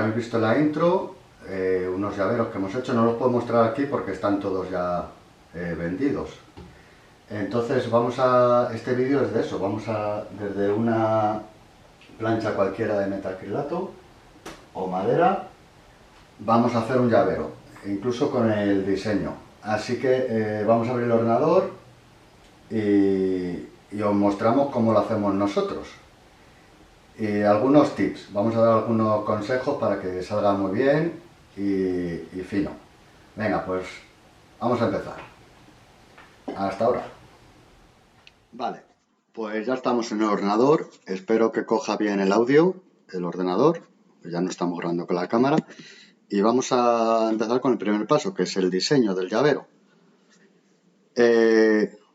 ya habéis visto la intro, unos llaveros que hemos hecho. No los puedo mostrar aquí porque están todos ya vendidos. Entonces este vídeo es de eso. Desde una plancha cualquiera de metacrilato o madera, vamos a hacer un llavero, incluso con el diseño. Así que vamos a abrir el ordenador y os mostramos cómo lo hacemos nosotros. Y algunos tips, vamos a dar algunos consejos para que salga muy bien y fino. Venga, pues vamos a empezar. Hasta ahora. Vale, pues ya estamos en el ordenador. Espero que coja bien el audio, el ordenador. Pues ya no estamos grabando con la cámara. Y vamos a empezar con el primer paso, que es el diseño del llavero.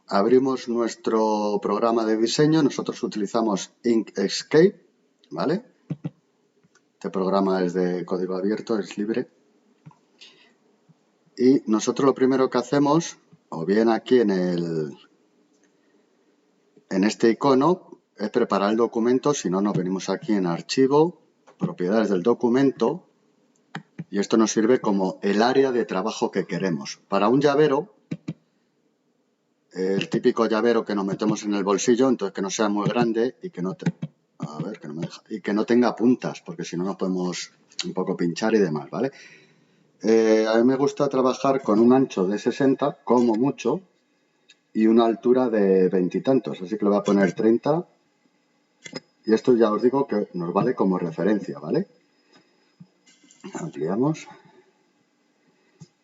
Abrimos nuestro programa de diseño. Nosotros utilizamos Inkscape, ¿vale? Este programa es de código abierto, es libre. Y nosotros lo primero que hacemos, o bien aquí en este icono, es preparar el documento. Si no, nos venimos aquí en Archivo, Propiedades del documento, y esto nos sirve como el área de trabajo que queremos. Para un llavero, el típico llavero que nos metemos en el bolsillo, entonces que no sea muy grande y que no tenga puntas, porque si no nos podemos un poco pinchar y demás, ¿vale? A mí me gusta trabajar con un ancho de 60, como mucho, y una altura de 20 y tantos, así que le voy a poner 30. Y esto ya os digo que nos vale como referencia, ¿vale? Ampliamos.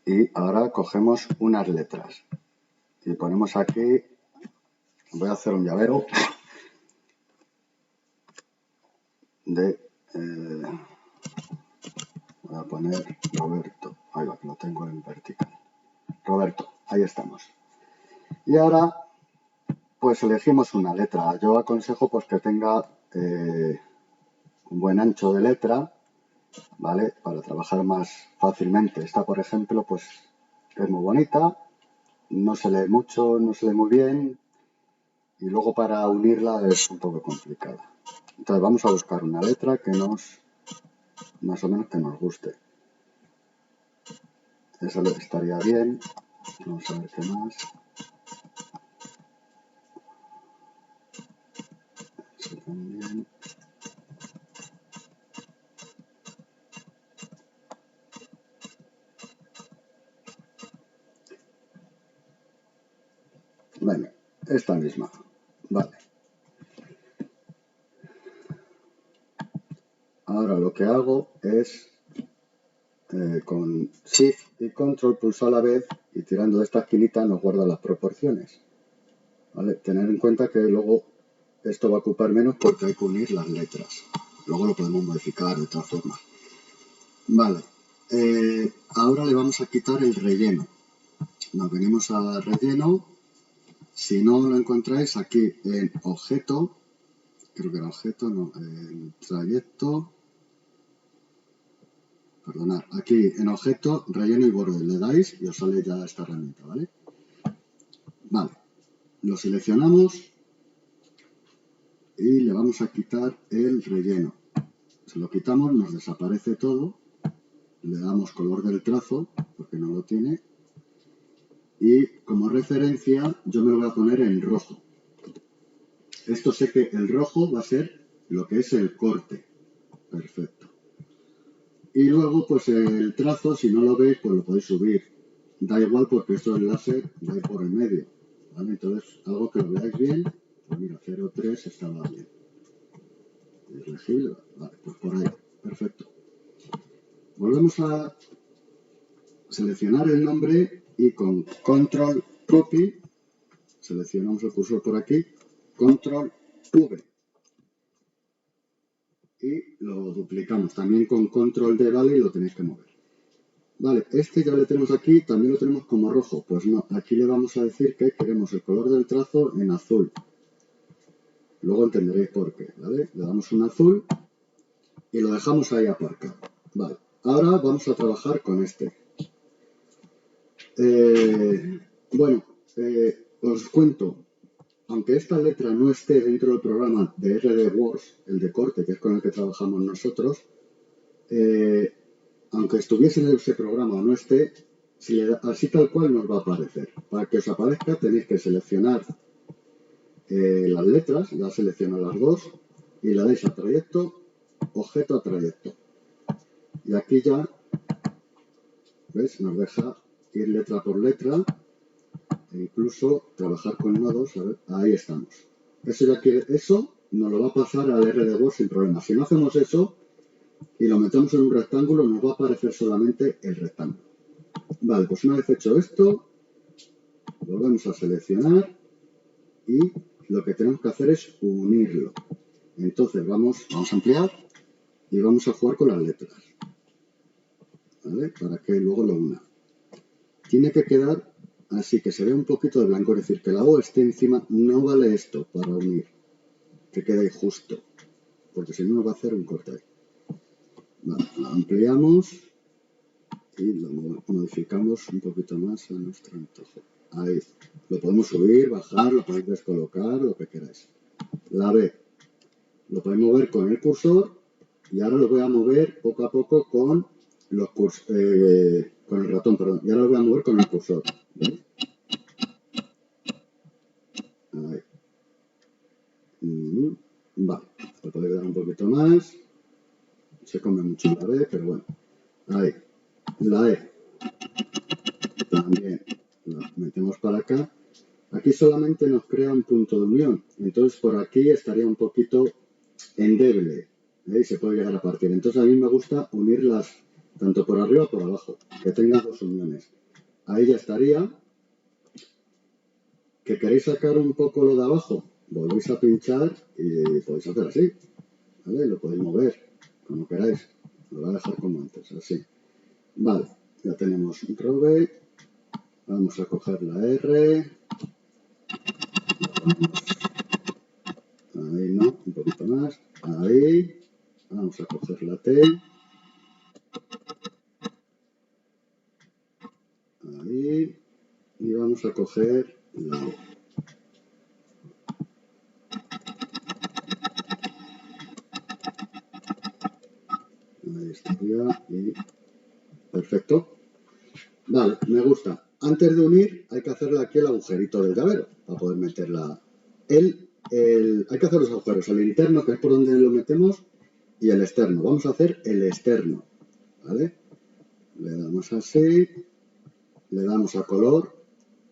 Y ahora cogemos unas letras. Y ponemos aquí, voy a hacer un llavero de... voy a poner Roberto. Ahí va, que lo tengo en vertical. Roberto, ahí estamos. Y ahora, pues elegimos una letra. Yo aconsejo pues que tenga un buen ancho de letra, ¿vale? Para trabajar más fácilmente. Esta, por ejemplo, pues es muy bonita, no se lee mucho, no se lee muy bien, y luego para unirla es un poco complicada. Entonces vamos a buscar una letra que más o menos que nos guste. Esa estaría bien. Vamos a ver qué más. Eso también. Venga, esta misma. Vale. Ahora lo que hago es con Shift y Control pulso a la vez y tirando de esta esquinita nos guarda las proporciones. ¿Vale? Tener en cuenta que luego esto va a ocupar menos porque hay que unir las letras. Luego lo podemos modificar de otra forma. Vale. Ahora le vamos a quitar el relleno. Nos venimos a relleno. Si no lo encontráis aquí en objeto, creo que era objeto, no, en trayecto. Perdonad, aquí en objeto, relleno y borde, le dais y os sale ya esta herramienta, ¿vale? Vale, lo seleccionamos y le vamos a quitar el relleno. Si lo quitamos nos desaparece todo, le damos color del trazo, porque no lo tiene, y como referencia yo me lo voy a poner en rojo. Esto sé que el rojo va a ser lo que es el corte. Perfecto. Y luego, pues el trazo, si no lo veis, pues lo podéis subir. Da igual porque esto es láser, va a ir por el medio. ¿Vale? Entonces, algo que lo veáis bien, pues mira, 0,3 estaba bien. ¿Es legible? Vale, pues por ahí. Perfecto. Volvemos a seleccionar el nombre y con Control Copy, seleccionamos el cursor por aquí, Control V. Y lo duplicamos. También con Control D, ¿vale? Y lo tenéis que mover. Vale, este ya lo tenemos aquí, también lo tenemos como rojo. Pues no, aquí le vamos a decir que queremos el color del trazo en azul. Luego entenderéis por qué, ¿vale? Le damos un azul y lo dejamos ahí aparcado. Vale, ahora vamos a trabajar con este. Os cuento, aunque esta letra no esté dentro del programa de RD Works, el de corte, que es con el que trabajamos nosotros, aunque estuviese en ese programa o no esté, si le da, así tal cual nos va a aparecer. Para que os aparezca tenéis que seleccionar las letras, ya selecciono las dos, y le dais a trayecto, objeto a trayecto. Y aquí ya, ¿ves? Nos deja ir letra por letra e incluso trabajar con nodos. A ver, ahí estamos. Eso nos lo va a pasar al RDWord sin problema. Si no hacemos eso y lo metemos en un rectángulo, nos va a aparecer solamente el rectángulo. Vale, pues una vez hecho esto, volvemos a seleccionar y lo que tenemos que hacer es unirlo. Entonces vamos a ampliar y vamos a jugar con las letras, ¿vale? Para que luego lo una. Tiene que quedar así, que se vea un poquito de blanco, es decir, que la O esté encima. No vale esto para unir, que quede justo, porque si no nos va a hacer un corte ahí. Vale, lo ampliamos y lo modificamos un poquito más a nuestro antojo. Ahí. Lo podemos subir, bajar, lo podéis descolocar, lo que queráis. La B. Lo podéis mover con el cursor y ahora lo voy a mover poco a poco con con el ratón, perdón. Y ahora lo voy a mover con el cursor. ¿Veis? Ahí. Vale. Lo podéis dar un poquito más. Se come mucho la B, pero bueno. Ahí. La E. También la metemos para acá. Aquí solamente nos crea un punto de unión. Entonces por aquí estaría un poquito endeble. Y se puede llegar a partir. Entonces a mí me gusta unirlas tanto por arriba como por abajo. Que tenga dos uniones. Ahí ya estaría. ¿Que queréis sacar un poco lo de abajo? Volvéis a pinchar y podéis hacer así. ¿Vale? Lo podéis mover como queráis. Lo voy a dejar como antes, así. Vale. Ya tenemos Robe. Vamos a coger la R. Ahí no, un poquito más. Ahí. Vamos a coger la T. Ahí. Y vamos a coger la O. Ahí estaría. Y perfecto. Vale, me gusta. Antes de unir hay que hacerle aquí el agujerito del llavero para poder meterla. Hay que hacer los agujeros, el interno, que es por donde lo metemos, y el externo. Vamos a hacer el externo, ¿vale? Le damos así, le damos a color,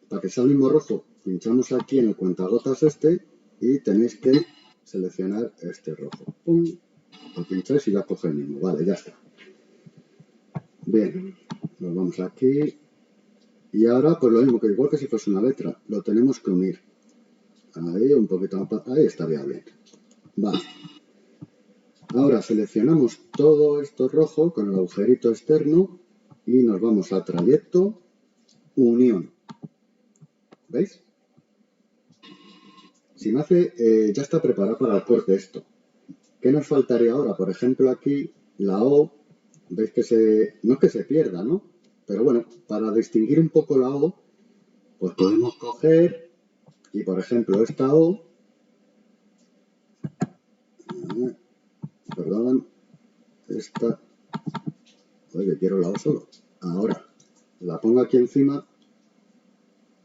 para que sea el mismo rojo, pinchamos aquí en el cuentagotas este y tenéis que seleccionar este rojo. Pum, lo pincháis y ya coge el mismo. Vale, ya está. Bien, nos vamos aquí. Y ahora, pues lo mismo, que igual que si fuese una letra, lo tenemos que unir. Ahí, un poquito más, ahí estaría bien. Vale. Ahora seleccionamos todo esto rojo con el agujerito externo y nos vamos a trayecto, unión. ¿Veis? Si me hace, ya está preparado para el corte esto. ¿Qué nos faltaría ahora? Por ejemplo, aquí la O, veis que no es que se pierda, ¿no? Pero bueno, para distinguir un poco la O, pues podemos coger y, por ejemplo, esta O, perdón, esta, oye, quiero la O solo. Ahora, la pongo aquí encima,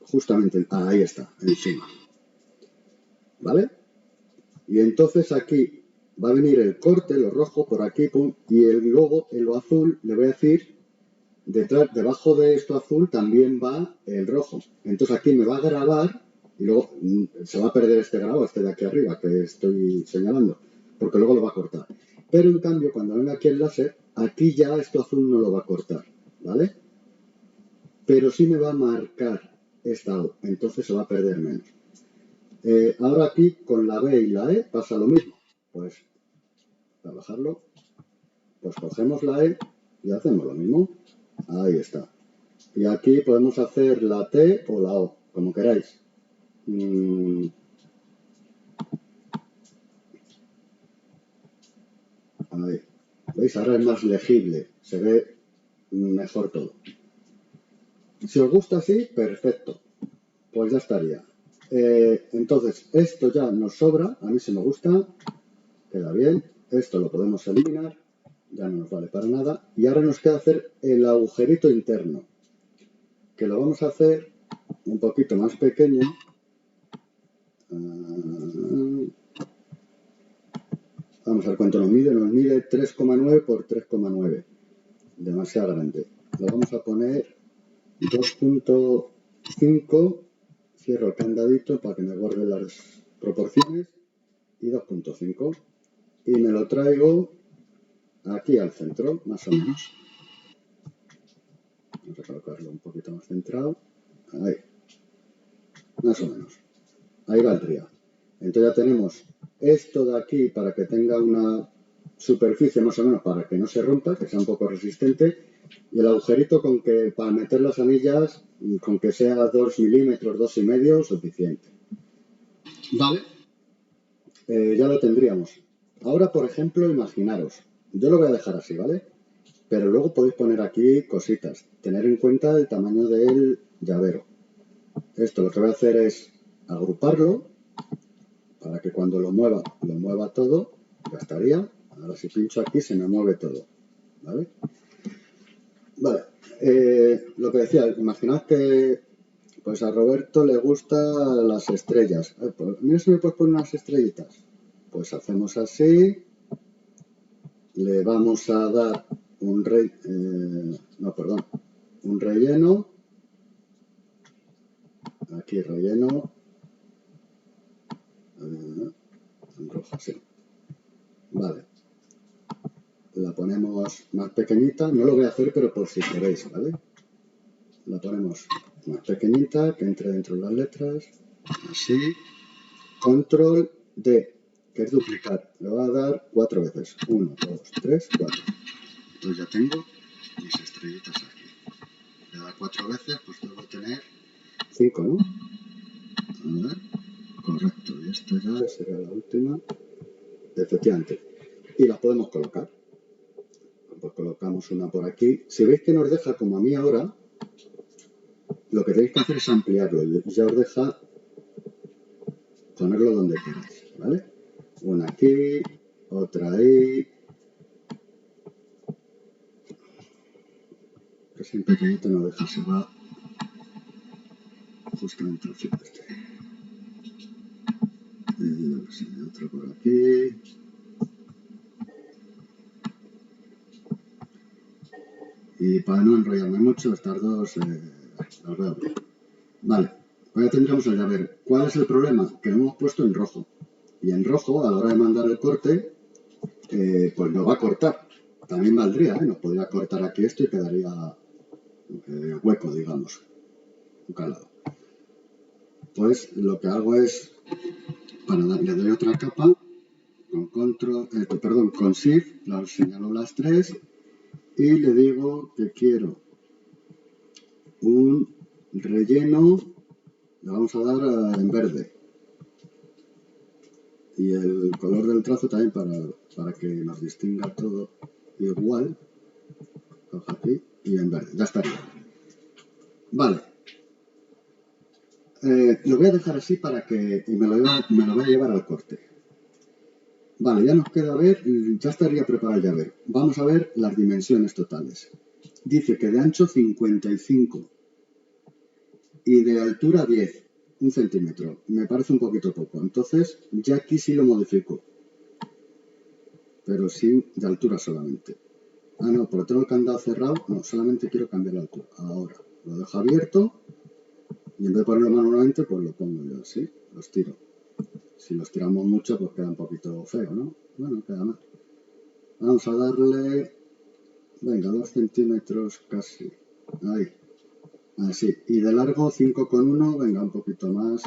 justamente, ahí está, encima. ¿Vale? Y entonces aquí va a venir el corte, lo rojo, por aquí, pum, y luego en lo azul le voy a decir, debajo de esto azul también va el rojo. Entonces aquí me va a grabar y luego se va a perder este grabado, este de aquí arriba que estoy señalando, porque luego lo va a cortar. Pero en cambio, cuando venga aquí el láser, aquí ya esto azul no lo va a cortar, ¿vale? Pero sí me va a marcar esta O, entonces se va a perder menos. Ahora aquí con la B y la E pasa lo mismo. Pues para bajarlo, pues cogemos la E y hacemos lo mismo. Ahí está. Y aquí podemos hacer la T o la O, como queráis. Ahí. ¿Veis? Ahora es más legible. Se ve mejor todo. Si os gusta así, perfecto. Pues ya estaría. Entonces, esto ya nos sobra. A mí sí me gusta. Queda bien. Esto lo podemos eliminar. ya no nos vale para nada. Y ahora nos queda hacer el agujerito interno, que lo vamos a hacer un poquito más pequeño. Vamos a ver cuánto nos mide 3,9 por 3,9, demasiado grande. Lo vamos a poner 2,5, cierro el candadito para que me guarde las proporciones, y 2,5. Y me lo traigo aquí al centro, más o menos. Vamos a colocarlo un poquito más centrado. Ahí, más o menos. Ahí valdría. Entonces ya tenemos esto de aquí para que tenga una superficie más o menos para que no se rompa, que sea un poco resistente, y el agujerito con que para meter las anillas con que sea 2 milímetros, 2,5, suficiente. Vale, ya lo tendríamos. Ahora, por ejemplo, imaginaros, yo lo voy a dejar así, ¿vale? Pero luego podéis poner aquí cositas, tener en cuenta el tamaño del llavero. Esto lo que voy a hacer es agruparlo para que cuando lo mueva todo. Ya estaría. Ahora si pincho aquí se me mueve todo, ¿vale? Vale, lo que decía, imaginad que pues a Roberto le gustan las estrellas. Pues, mira si me puedes poner unas estrellitas. Pues hacemos así, le vamos a dar un relleno, aquí relleno, en rojo así. Vale. La ponemos más pequeñita, no lo voy a hacer, pero por si queréis, ¿vale? La ponemos más pequeñita, que entre dentro de las letras, así. Control D, que es duplicar. Le voy a dar 4 veces. 1, 2, 3, 4. Entonces ya tengo mis estrellitas aquí. Le da 4 veces, pues tengo que tener 5, ¿no? A ver, correcto. Y esta ya sería la última. Efectivamente. Y las podemos colocar. Pues colocamos una por aquí. Si veis que nos deja como a mí ahora, lo que tenéis que hacer es ampliarlo. Y ya os deja ponerlo donde queráis, ¿vale? Una aquí, otra ahí. Que sin pequeñito no deja, se va justamente al sitio este. Y otro por aquí. Y para no enrollarme mucho, estas dos las voy a abrir. Vale, pues ya tendremos el llavero. ¿Cuál es el problema? Que lo hemos puesto en rojo. Y en rojo, a la hora de mandar el corte, pues nos va a cortar. También valdría, nos podría cortar aquí esto y quedaría hueco, digamos, un calado. Pues lo que hago es, le doy otra capa, con Shift, señalo las tres y le digo que quiero un relleno, le vamos a dar en verde. Y el color del trazo también para que nos distinga todo igual. Cojo aquí y en verde, ya estaría. Vale. Lo voy a dejar así para que me lo voy a llevar al corte. Vale, ya nos queda ver, ya estaría preparado el llavero. Vamos a ver las dimensiones totales. Dice que de ancho 55 y de altura 10, 1 centímetro. Me parece un poquito poco, entonces ya aquí sí lo modifico. Pero sí de altura solamente. Ah, no, porque tengo el candado cerrado. No, solamente quiero cambiar la altura. Ahora lo dejo abierto y en vez de ponerlo manualmente, pues lo pongo yo así, los tiro. Si los tiramos mucho, pues queda un poquito feo, ¿no? Bueno, queda mal. Vamos a darle, venga, 2 centímetros casi. Ahí. Así. Y de largo 5,1, venga, un poquito más.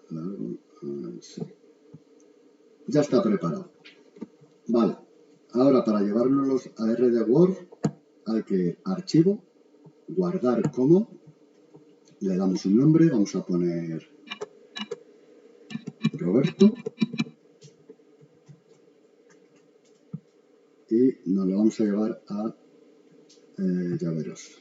Largo, así. Ya está preparado. Vale. Ahora, para llevárnoslos a RD Word, hay que ir a Archivo, Guardar como, le damos un nombre, vamos a poner Roberto, y nos lo vamos a llevar a llaveros.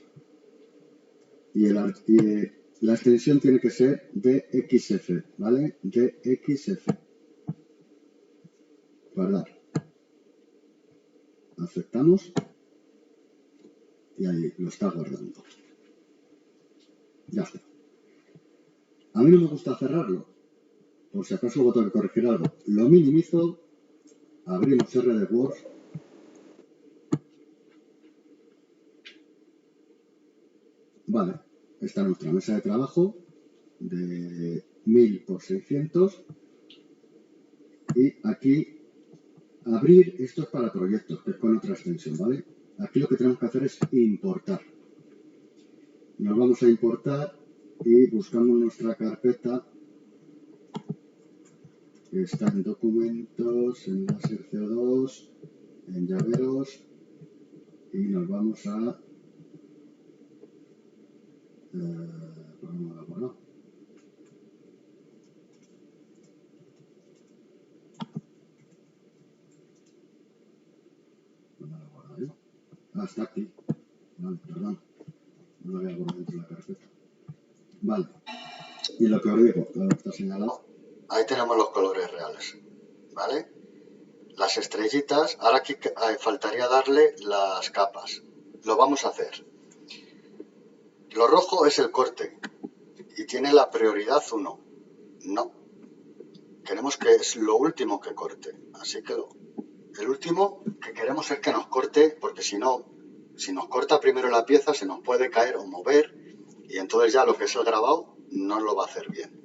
Y la extensión tiene que ser DXF, ¿vale? DXF. Guardar. aceptamos y ahí lo está guardando. Ya está. A mí no me gusta cerrarlo, por si acaso luego tengo que corregir algo. Lo minimizo, abrimos RDWorks. Vale, esta es nuestra mesa de trabajo de 1000 por 600 y aquí abrir, esto es para proyectos, que es con otra extensión, ¿vale? Aquí lo que tenemos que hacer es importar. Nos vamos a importar y buscamos nuestra carpeta que está en documentos, en láser CO2, en llaveros y nos vamos a está aquí. Vale, perdón. No lo había guardado dentro de la carpeta. Vale. Y lo que os digo, lo que está señalado. Ahí tenemos los colores reales. ¿Vale? Las estrellitas. Ahora aquí faltaría darle las capas. Lo vamos a hacer. Lo rojo es el corte. Y tiene la prioridad 1. No. Queremos que es lo último que corte. Así que el último que queremos es que nos corte, porque si no, si nos corta primero la pieza, se nos puede caer o mover, y entonces ya lo que es el grabado no lo va a hacer bien.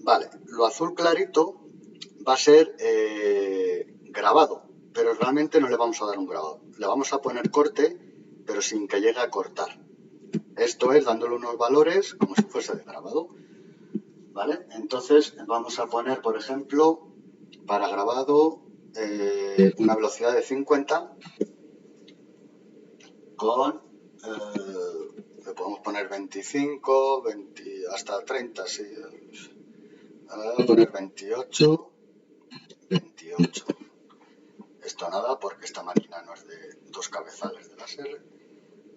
Vale, lo azul clarito va a ser grabado, pero realmente no le vamos a dar un grabado. Le vamos a poner corte, pero sin que llegue a cortar. Esto es dándole unos valores como si fuese de grabado. ¿Vale? Entonces vamos a poner, por ejemplo, para grabado una velocidad de 50 con, le podemos poner 25, 20, hasta 30, sí. Voy a poner 28, 28. Esto nada porque esta máquina no es de 2 cabezales de láser.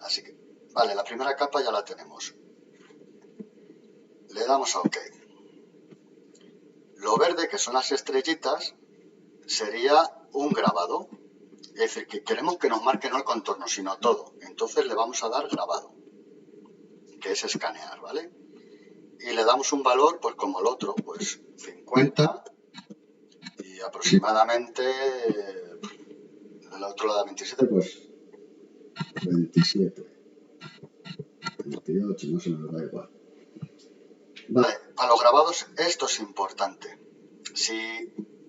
Así que, vale, la primera capa ya la tenemos. Le damos a OK. Lo verde, que son las estrellitas, sería un grabado. Es decir, que queremos que nos marque no el contorno, sino todo. Entonces le vamos a dar grabado, que es escanear, ¿vale? Y le damos un valor, pues como el otro, pues 50 y aproximadamente el otro le da 27, pues 27, 28, no se nos da igual. Vale, para los grabados esto es importante. Si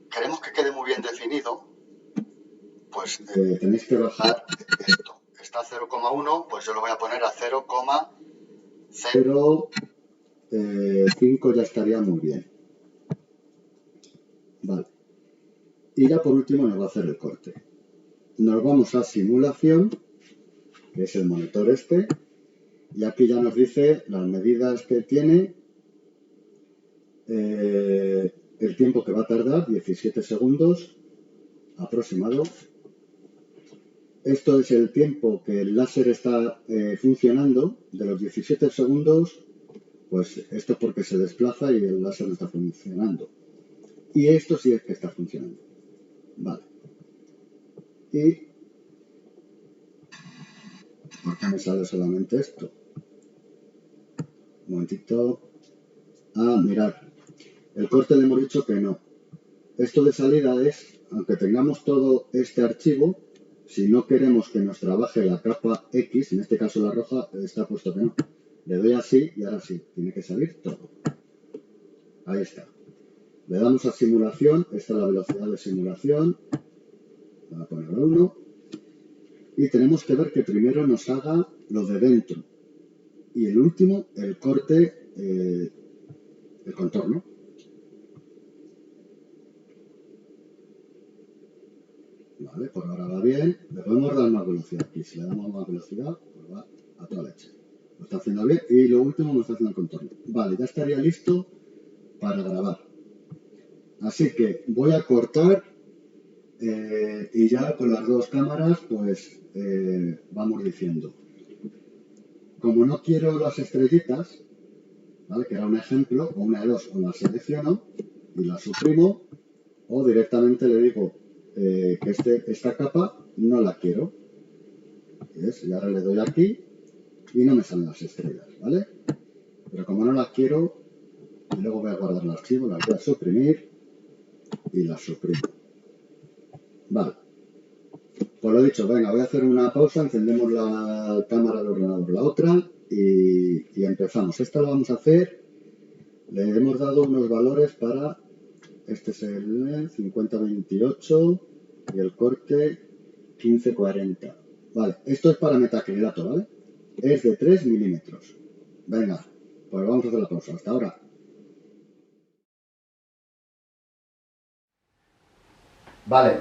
queremos que quede muy bien definido, pues tenéis que bajar esto. Está a 0,1, pues yo lo voy a poner a 0,05, ya estaría muy bien. Vale. Y ya por último nos va a hacer el corte. Nos vamos a simulación, que es el monitor este, y aquí ya nos dice las medidas que tiene, el tiempo que va a tardar, 17 segundos aproximado. Esto es el tiempo que el láser está funcionando. De los 17 segundos, pues esto es porque se desplaza y el láser no está funcionando. Y esto sí es que está funcionando. Vale. ¿Y por qué me sale solamente esto? Un momentito. Ah, mirad. El corte le hemos dicho que no. Esto de salida es, aunque tengamos todo este archivo, si no queremos que nos trabaje la capa X, en este caso la roja, está puesto que no. Le doy así y ahora sí, tiene que salir todo. Ahí está. Le damos a simulación, esta es la velocidad de simulación. Voy a ponerlo 1. Y tenemos que ver que primero nos haga lo de dentro. Y el último, el corte, el contorno. Vale, por ahora va bien. Le podemos dar más velocidad aquí. Si le damos más velocidad, pues va a toda leche. Lo está haciendo bien. Y lo último me está haciendo el contorno. Vale, ya estaría listo para grabar. Así que voy a cortar y ya con las dos cámaras pues vamos diciendo. Como no quiero las estrellitas, ¿vale? Que era un ejemplo, o una de dos, o las selecciono y las suprimo, o directamente le digo que esta capa no la quiero. ¿Ves? Y ahora le doy aquí y no me salen las estrellas, ¿vale? Pero como no las quiero, y luego voy a guardar el archivo, las voy a suprimir y las suprimo. Vale. Pues lo dicho, venga, voy a hacer una pausa, encendemos la cámara del ordenador, la otra, y empezamos. Esta lo vamos a hacer, le hemos dado unos valores para, este es el 5028 y el corte 1540. Vale, esto es para metacrilato, ¿vale? Es de 3 milímetros. Venga, pues vamos a hacer la pausa. Hasta ahora. Vale,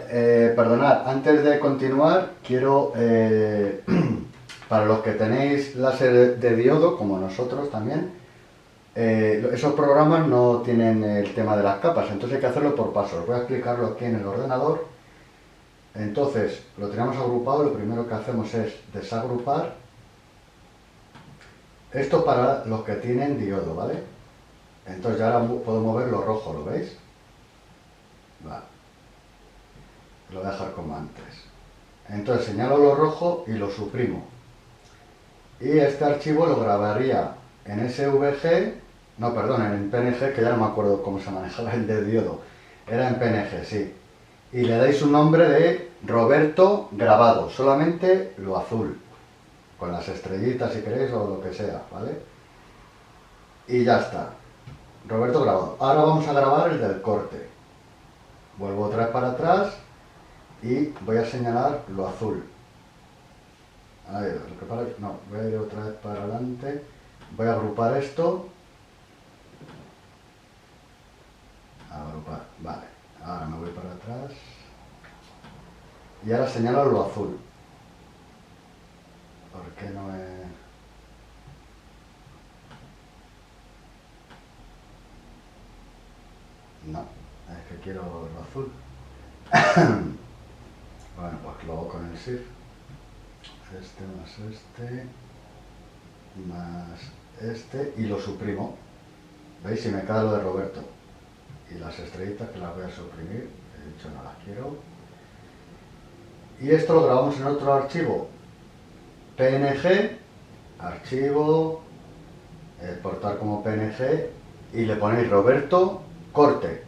perdonad, antes de continuar, quiero, para los que tenéis láser de diodo, como nosotros también, esos programas no tienen el tema de las capas, entonces hay que hacerlo por pasos. Voy a explicarlo aquí en el ordenador. Entonces, lo tenemos agrupado, lo primero que hacemos es desagrupar. Esto para los que tienen diodo, ¿vale? Entonces ya ahora puedo mover lo rojo, ¿lo veis? Vale. Lo voy a dejar como antes. Entonces señalo lo rojo y lo suprimo. Y este archivo lo grabaría en SVG, no, perdón, en PNG, que ya no me acuerdo cómo se manejaba el de diodo. Era en PNG, sí. Y le dais un nombre de Roberto grabado, solamente lo azul, con las estrellitas si queréis o lo que sea, ¿vale? Y ya está. Roberto grabado. Ahora vamos a grabar el del corte. Vuelvo otra vez para atrás y voy a señalar lo azul. A ver, no, voy a ir otra vez para adelante. Voy a agrupar esto. Agrupar, vale. Ahora me voy para atrás. Y ahora señalo lo azul. ¿Por qué no he...? No, es que quiero lo azul. Bueno, pues lo hago con el Shift. Este más este y lo suprimo. ¿Veis? Si me queda lo de Roberto. Y las estrellitas que las voy a suprimir. He dicho no las quiero. Y esto lo grabamos en otro archivo. PNG, archivo, exportar como PNG y le ponéis Roberto corte.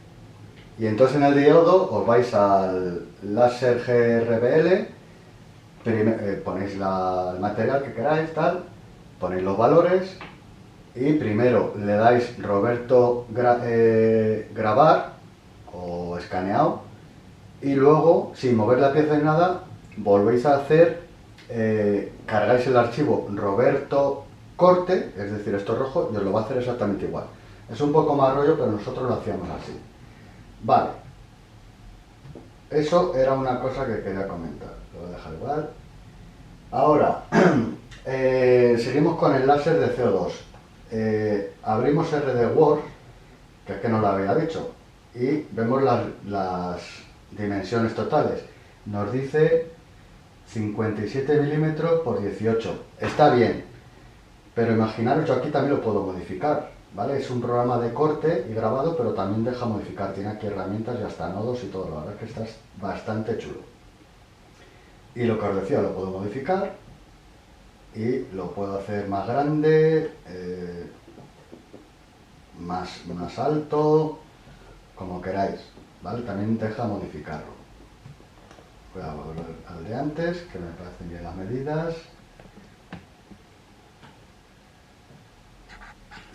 Y entonces en el diodo os vais al láser GRBL, ponéis el material que queráis, tal, ponéis los valores y primero le dais Roberto grabar o escaneado y luego, sin mover la pieza ni nada, volvéis a hacer, cargáis el archivo Roberto corte, es decir, esto rojo, y os lo va a hacer exactamente igual. Es un poco más rollo, pero nosotros lo hacíamos así. Vale. Eso era una cosa que quería comentar. Lo voy a dejar igual. Ahora, seguimos con el láser de CO2. Abrimos RD-Word, que es que no lo había dicho, y vemos las dimensiones totales. Nos dice 57 milímetros por 18. Está bien, pero imaginaros, yo aquí también lo puedo modificar, ¿vale? Es un programa de corte y grabado, pero también deja modificar. Tiene aquí herramientas y hasta nodos y todo. La verdad es que está bastante chulo. Y lo que os decía, lo puedo modificar y lo puedo hacer más grande, más alto, como queráis, ¿vale? También deja modificarlo. Voy a volver al de antes, que me parecen bien las medidas.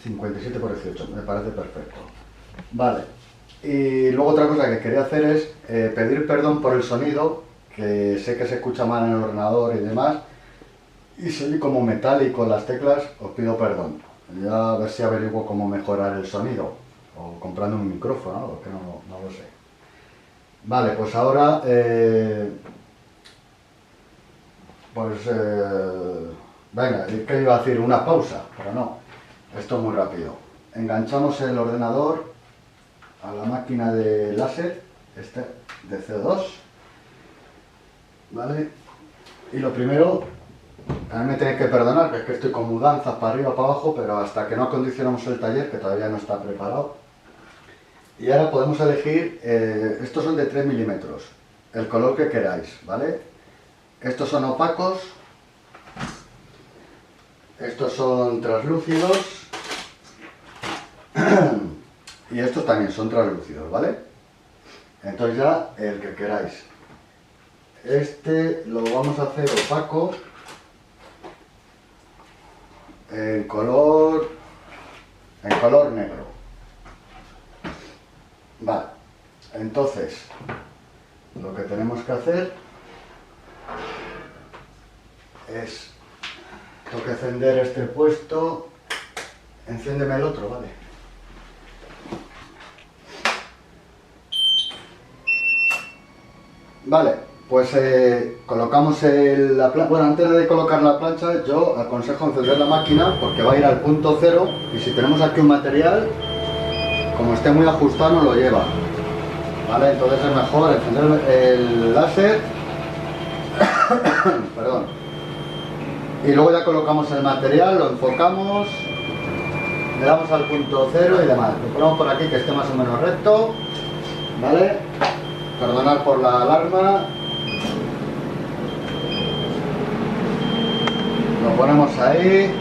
57 por 18, me parece perfecto. Vale. Y luego otra cosa que quería hacer es pedir perdón por el sonido, que sé que se escucha mal en el ordenador y demás, y soy como metálico en las teclas, os pido perdón. Ya a ver si averiguo cómo mejorar el sonido, o comprando un micrófono, ¿no? Porque no lo sé. Vale, pues ahora, venga, ¿qué iba a decir? Una pausa, pero no, esto es muy rápido. Enganchamos el ordenador a la máquina de láser, de CO2, ¿vale? Y lo primero, a mí me tenéis que perdonar, que es que estoy con mudanzas para arriba, para abajo, pero hasta que no acondicionamos el taller, que todavía no está preparado. Y ahora podemos elegir, estos son de 3 milímetros, el color que queráis, ¿vale? Estos son opacos, estos son translúcidos y estos también son translúcidos, ¿vale? Entonces ya el que queráis. Este lo vamos a hacer opaco en color negro. Vale, entonces lo que tenemos que hacer es, tengo que encender este puesto, enciéndeme el otro, vale. Vale, pues colocamos la plancha. Bueno, antes de colocar la plancha yo aconsejo encender la máquina porque va a ir al punto cero y si tenemos aquí un material, como esté muy ajustado no lo lleva. Vale, entonces es mejor encender el láser perdón, y luego ya colocamos el material, lo enfocamos, le damos al punto cero y demás. Lo ponemos por aquí que esté más o menos recto, ¿vale? Perdonad por la alarma. Lo ponemos ahí.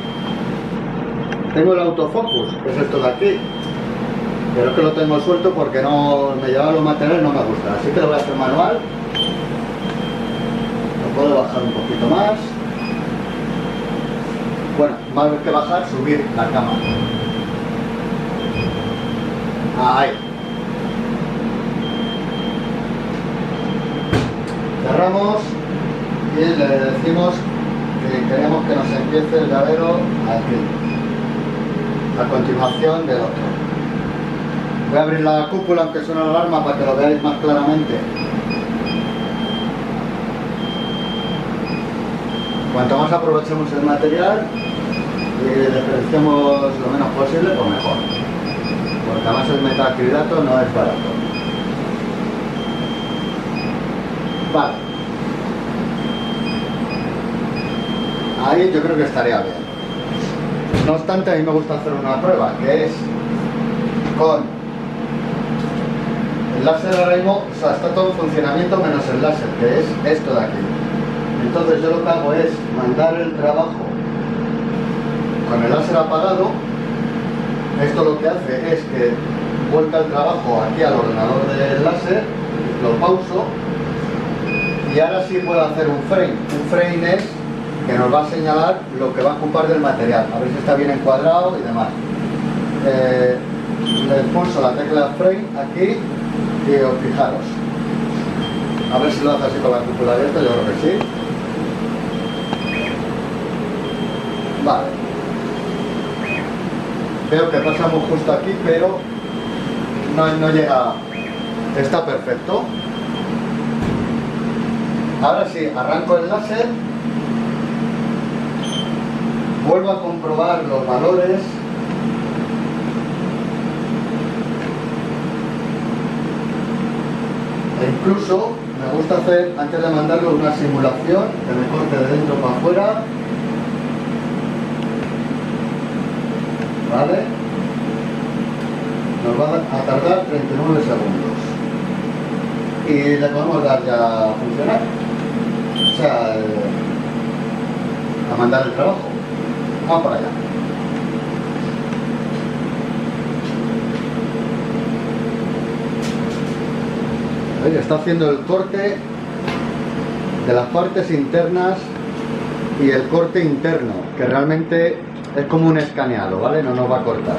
Tengo el autofocus, que es esto de aquí, pero es que lo tengo suelto porque no me llevan los materiales, no me gusta, así que lo voy a hacer manual. Lo puedo bajar un poquito más. Bueno, más que bajar, subir la cama. Ahí. Cerramos y le decimos que queremos que nos empiece el llavero aquí, a continuación del otro. Voy a abrir la cúpula aunque suene la alarma para que lo veáis más claramente. Cuanto más aprovechemos el material y desperdiciemos lo menos posible, pues mejor, porque además el metacrilato no es barato. Vale, ahí yo creo que estaría bien. No obstante, a mí me gusta hacer una prueba, que es con el láser ahora mismo, o sea, está todo en funcionamiento menos el láser, que es esto de aquí. Entonces yo lo que hago es mandar el trabajo con el láser apagado. Esto lo que hace es que vuelca el trabajo aquí al ordenador del láser, lo pauso y ahora sí puedo hacer un frame. Un frame es que nos va a señalar lo que va a ocupar del material, a ver si está bien encuadrado y demás. Le pulso la tecla frame aquí y fijaros. A ver si lo hace así con la cúpula abierta, yo creo que sí. Vale. Veo que pasamos justo aquí, pero no llega. Está perfecto. Ahora sí, arranco el láser. Vuelvo a comprobar los valores. E incluso me gusta hacer, antes de mandarlo, una simulación que me corte de dentro para afuera. ¿Vale? Nos va a tardar 39 segundos. Y le podemos dar ya a funcionar. O sea, a mandar el trabajo. Vamos para allá. Ahí está haciendo el corte de las partes internas y el corte interno, que realmente es como un escaneado, ¿vale? No nos va a cortar.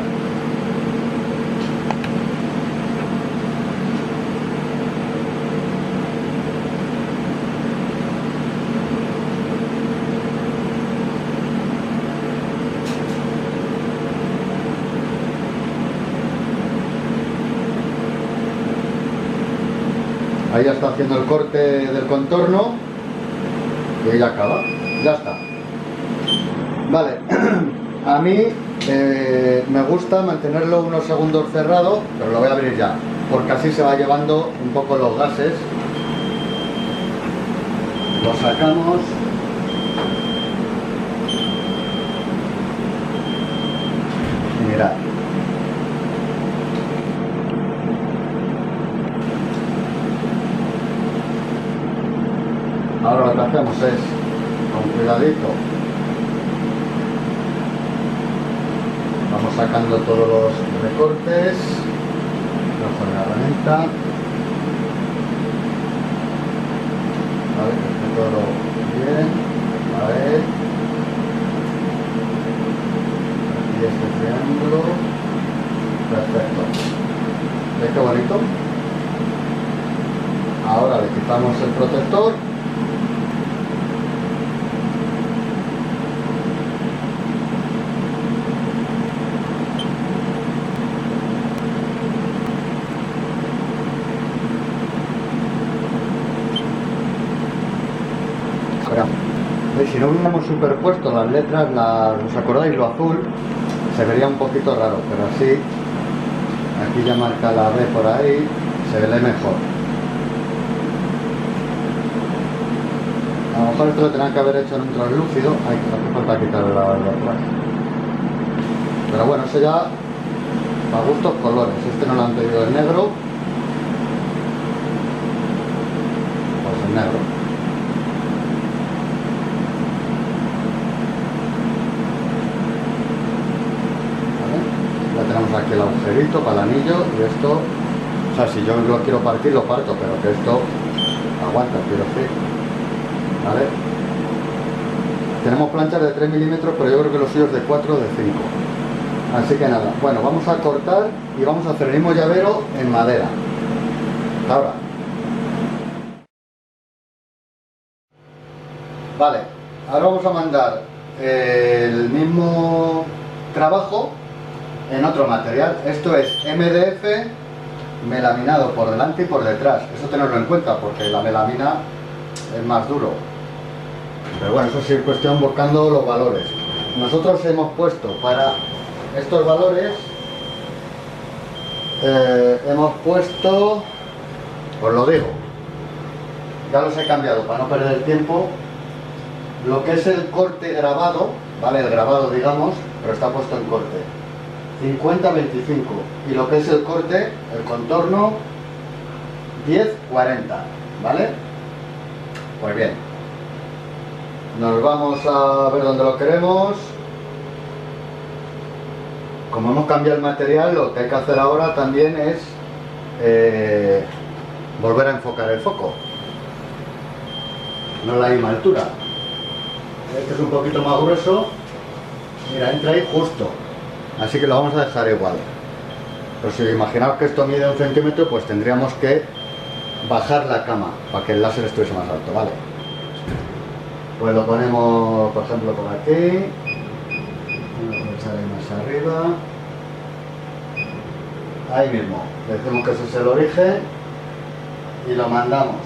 Ahí ya está haciendo el corte del contorno y ahí acaba. Ya está. Vale. A mí me gusta mantenerlo unos segundos cerrado, pero lo voy a abrir ya, porque así se va llevando un poco los gases. Lo sacamos. Y mirad. Ahora lo que hacemos hacemos es, con cuidadito, vamos sacando todos los recortes, con la herramienta, vale, que esté todo bien, vale, aquí este triángulo, perfecto, ¿ves qué bonito? Ahora le quitamos el protector. ¿Veis? Si no hubiéramos superpuesto las letras, ¿os acordáis? Lo azul se vería un poquito raro, pero así, aquí ya marca la B por ahí, se ve mejor. A lo mejor esto lo tendrán que haber hecho en un translúcido, hay que hace falta quitar la de atrás. Pero bueno, eso ya a gustos colores. Este no lo han pedido en negro, pues en negro. ¿Vale? Ya tenemos aquí el agujerito para el anillo y esto, o sea, si yo lo quiero partir, lo parto, pero que esto aguanta, quiero decir. ¿Vale? Tenemos planchas de 3 milímetros, pero yo creo que los suyos de 4 o de 5. Así que nada, bueno, vamos a cortar y vamos a hacer el mismo llavero en madera. Ahora. Vale, ahora vamos a mandar el mismo trabajo en otro material. Esto es MDF melaminado por delante y por detrás. Eso tenerlo en cuenta porque la melamina es más duro. Pero bueno, eso sí es cuestión buscando los valores. Nosotros hemos puesto para estos valores, hemos puesto, os lo digo, ya los he cambiado para no perder el tiempo, lo que es el corte grabado, ¿vale? El grabado digamos, pero está puesto en corte, 50-25, y lo que es el corte, el contorno, 10-40, ¿vale? Pues bien, nos vamos a ver dónde lo queremos. Como hemos cambiado el material, lo que hay que hacer ahora también es volver a enfocar el foco. No a la misma altura. Este es un poquito más grueso. Mira, entra ahí justo. Así que lo vamos a dejar igual. Pero si imaginaos que esto mide 1 centímetro, pues tendríamos que bajar la cama para que el láser estuviese más alto, ¿vale? Pues lo ponemos, por ejemplo, por aquí. Vamos a echar ahí más arriba. Ahí mismo. Le decimos que ese es el origen y lo mandamos.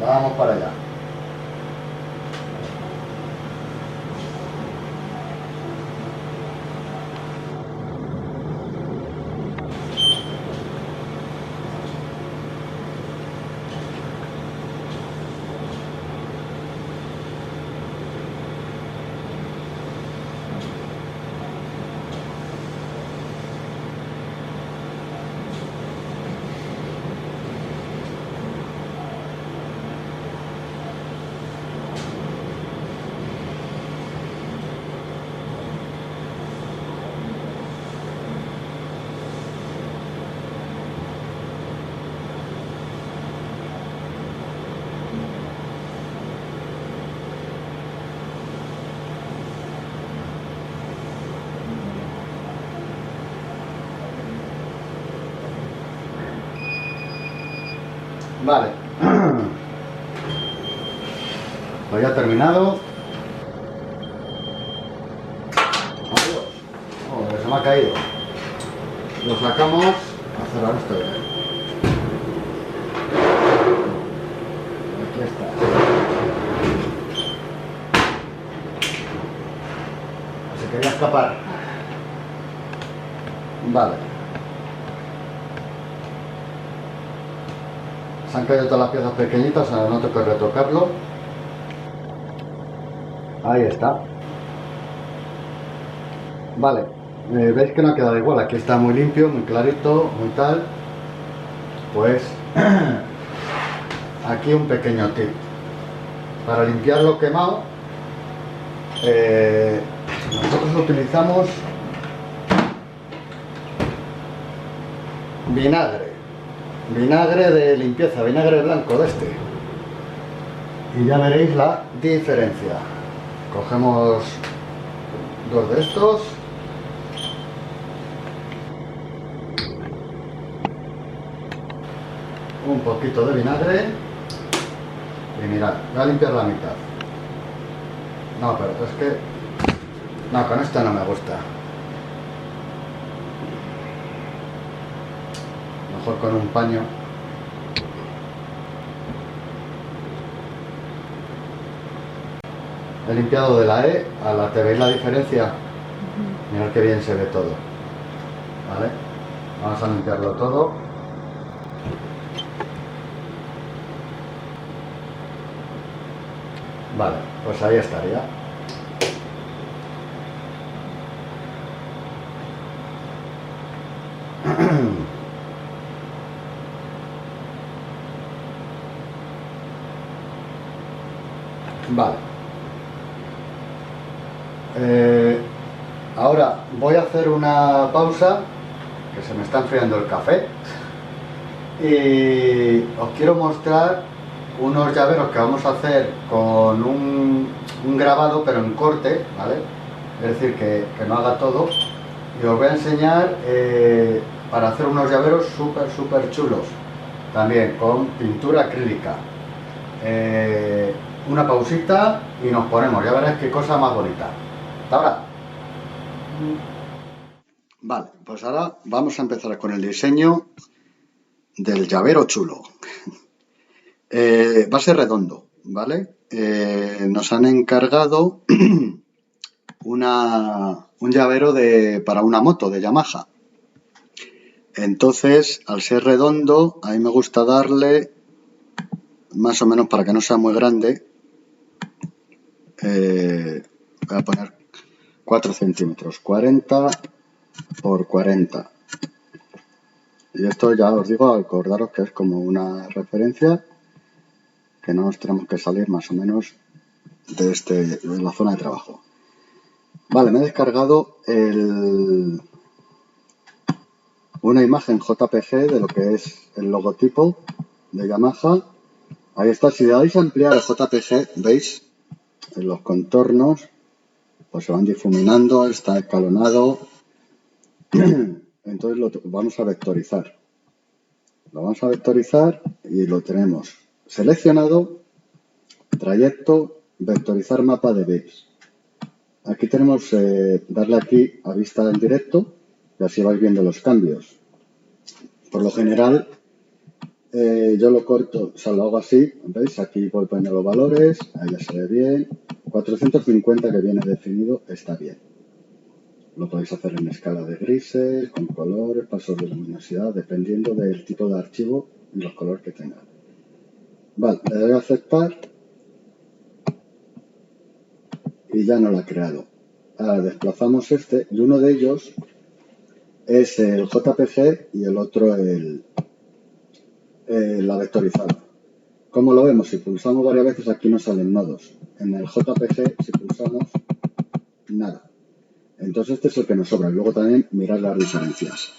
Vamos para allá. Vale. Pues ya he terminado. Adiós. Oh, se me ha caído. Lo sacamos a cerrar esto bien. Aquí está. Se quería escapar. Vale. Se han caído todas las piezas pequeñitas, ahora no tengo que retocarlo. Ahí está. Vale, veis que no ha quedado igual, aquí está muy limpio, muy clarito, muy tal. Pues aquí un pequeño tip. para limpiar lo quemado, nosotros utilizamos vinagre de limpieza, vinagre blanco de este, y ya veréis la diferencia. Cogemos 2 de estos, un poquito de vinagre y mirad, voy a limpiar la mitad. No, pero es que no, con esto no me gusta. Mejor con un paño. He limpiado de la E a la T. ¿Veis la diferencia? Mirad qué bien se ve todo. ¿Vale? Vamos a limpiarlo todo. Vale, pues ahí estaría. Vale. Ahora voy a hacer una pausa, que se me está enfriando el café, y os quiero mostrar unos llaveros que vamos a hacer con un grabado, pero en corte, ¿vale? Es decir, que no haga todo, y os voy a enseñar para hacer unos llaveros súper chulos, también con pintura acrílica. Una pausita y nos ponemos, ya veréis qué cosa más bonita. Hasta ahora. Vale, pues ahora vamos a empezar con el diseño del llavero chulo. Va a ser redondo, ¿vale? Nos han encargado un llavero para una moto de Yamaha. Entonces, al ser redondo, a mí me gusta darle, más o menos para que no sea muy grande, voy a poner 4 centímetros, 40 por 40. Y esto ya os digo, acordaros que es como una referencia, que no nos tenemos que salir más o menos de la zona de trabajo. Vale, me he descargado una imagen JPG de lo que es el logotipo de Yamaha. Ahí está, si le dais a ampliar el JPG, veis, en los contornos, pues se van difuminando, está escalonado. Entonces lo vamos a vectorizar. Lo vamos a vectorizar y lo tenemos seleccionado, trayecto, vectorizar mapa de bits. Aquí tenemos darle aquí a vista en directo y así vais viendo los cambios. Por lo general, yo lo corto, o sea, lo hago así, ¿veis? Aquí voy poniendo los valores, ahí ya se ve bien. 450 que viene definido está bien. Lo podéis hacer en escala de grises, con colores, pasos de luminosidad, dependiendo del tipo de archivo y los colores que tenga. Vale, le doy a aceptar y ya no lo ha creado. Ahora desplazamos este y uno de ellos es el JPG y el otro la vectorizada. ¿Cómo lo vemos? Si pulsamos varias veces aquí no salen nodos. En el JPG si pulsamos nada. Entonces este es el que nos sobra. Luego también mirad las diferencias.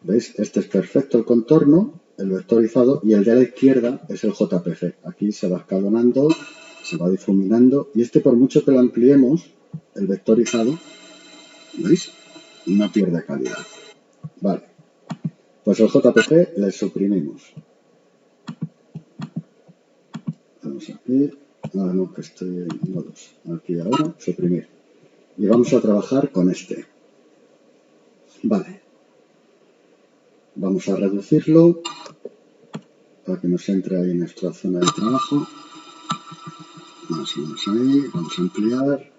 ¿Veis? Este es perfecto el contorno, el vectorizado, y el de la izquierda es el JPG. Aquí se va escalonando, se va difuminando, y este por mucho que lo ampliemos, el vectorizado, ¿veis? No pierde calidad. Vale. Pues el JPG le suprimimos. Vamos aquí. Ah, no, que estoy en nodos. Aquí ahora, suprimir. Y vamos a trabajar con este. Vale. Vamos a reducirlo para que nos entre ahí en nuestra zona de trabajo. Vamos ahí, vamos a ampliar.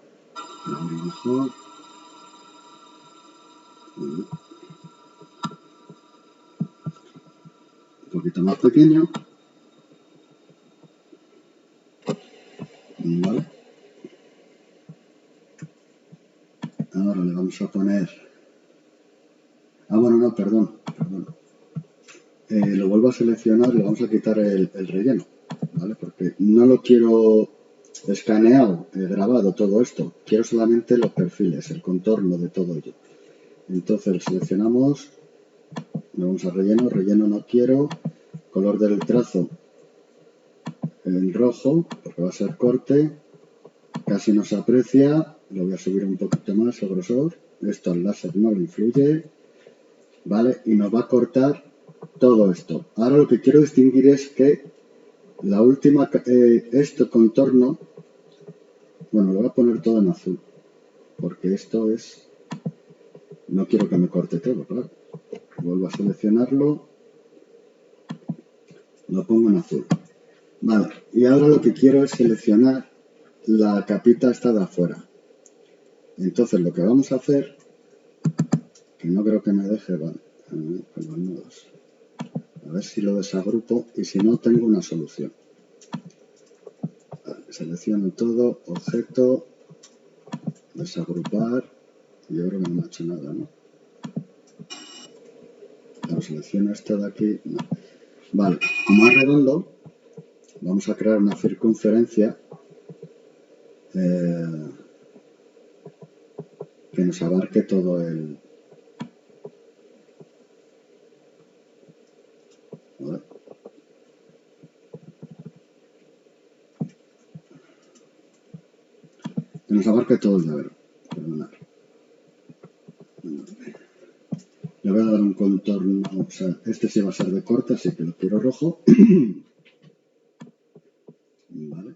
Para abrir mejor. Un poquito más pequeño. Vale. Ahora le vamos a poner... Ah, bueno, no, perdón. Lo vuelvo a seleccionar, le vamos a quitar el relleno, ¿vale? Porque no lo quiero escaneado, he grabado todo esto. Quiero solamente los perfiles, el contorno de todo ello. Entonces seleccionamos, vamos a relleno, relleno no quiero, color del trazo en rojo, porque va a ser corte, casi no se aprecia, lo voy a subir un poquito más el grosor, esto al láser no le influye, ¿vale? Y nos va a cortar todo esto. Ahora lo que quiero distinguir es que la última, este contorno, bueno, lo voy a poner todo en azul, porque esto es, no quiero que me corte todo, claro. Vuelvo a seleccionarlo, lo pongo en azul. Vale, y ahora lo que quiero es seleccionar la capita esta de afuera. Entonces lo que vamos a hacer, que no creo que me deje, vale, con los nudos. A ver si lo desagrupo y si no tengo una solución. Vale, selecciono todo, objeto, desagrupar, y yo creo que no me ha hecho nada, ¿no? Claro, selecciono esto de aquí, no. Vale, como es redondo, vamos a crear una circunferencia que nos abarque todo el... ¿Vale? Que nos abarque todo el llavero. Perdonad. Le voy a dar un contorno, o sea, este sí va a ser de corte, así que lo quiero rojo. Vale.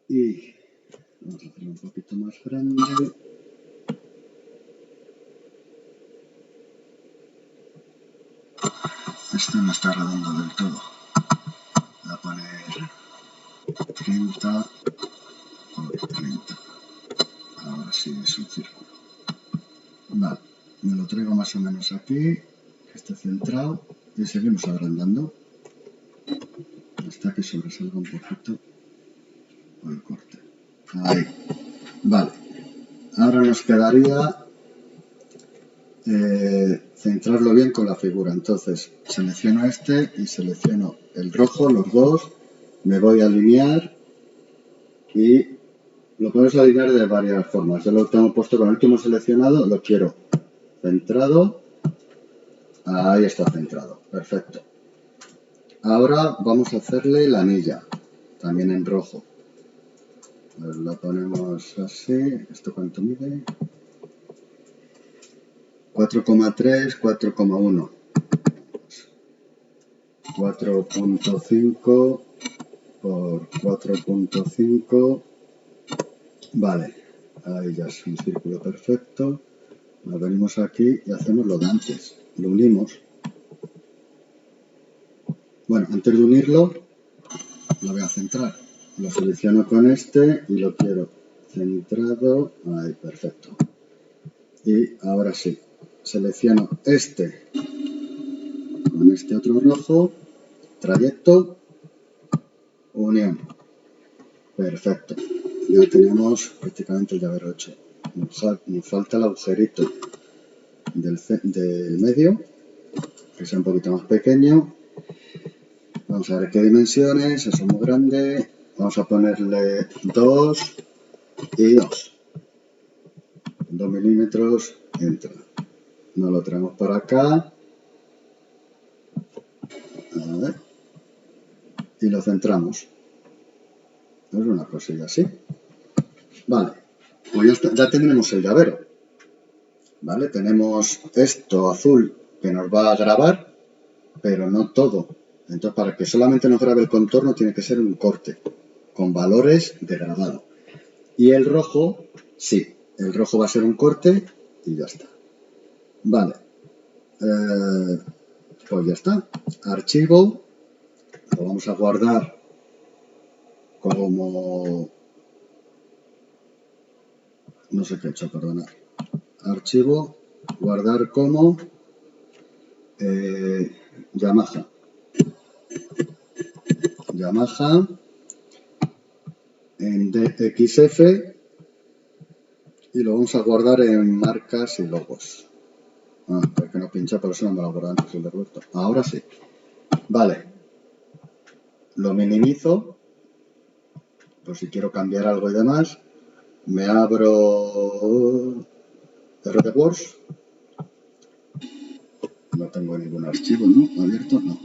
Y vamos a hacerlo un poquito más grande. Este no está redondo del todo. Voy a poner 30 por 30. Ahora sí es un círculo. Vale, me lo traigo más o menos aquí, que esté centrado, y seguimos agrandando hasta que sobresalga un poquito el corte. Ahí. Vale. Ahora nos quedaría centrarlo bien con la figura. Entonces selecciono este y selecciono el rojo, los dos, me voy a alinear y lo podemos alinear de varias formas. Yo lo tengo puesto con el último seleccionado, lo quiero centrado, ahí está centrado, perfecto. Ahora vamos a hacerle la anilla, también en rojo. Pues la ponemos así, ¿esto cuánto mide? 4,3, 4,1. 4,5 por 4,5. Vale, ahí ya es un círculo perfecto. Nos venimos aquí y hacemos lo de antes. Lo unimos. Bueno, antes de unirlo, lo voy a centrar. Lo selecciono con este y lo quiero centrado. Ahí, perfecto. Y ahora sí, selecciono este con este otro rojo. Trayecto, unión. Perfecto. Ya tenemos prácticamente el llavero hecho. Nos falta el agujerito del medio, que sea un poquito más pequeño. Vamos a ver qué dimensiones, eso es muy grande. Vamos a ponerle 2 y 2. 2 milímetros, entra. Nos lo traemos para acá. A ver. Y lo centramos. Es una cosilla así. Vale, pues ya tenemos el llavero. ¿Vale? Tenemos esto azul que nos va a grabar, pero no todo. Entonces, para que solamente nos grabe el contorno, tiene que ser un corte con valores de grabado. Y el rojo, sí, el rojo va a ser un corte y ya está. Vale, pues ya está. Archivo, lo vamos a guardar como... No sé qué he hecho, perdonad. Archivo, guardar como Yamaha. Yamaha en DXF y lo vamos a guardar en marcas y logos. Porque no pincha, por eso no me lo guardo antes el de Roberto. Ahora sí. Vale. Lo minimizo Pues si quiero cambiar algo y demás, me abro RTWorks. No tengo ningún archivo, ¿no? Abierto, no.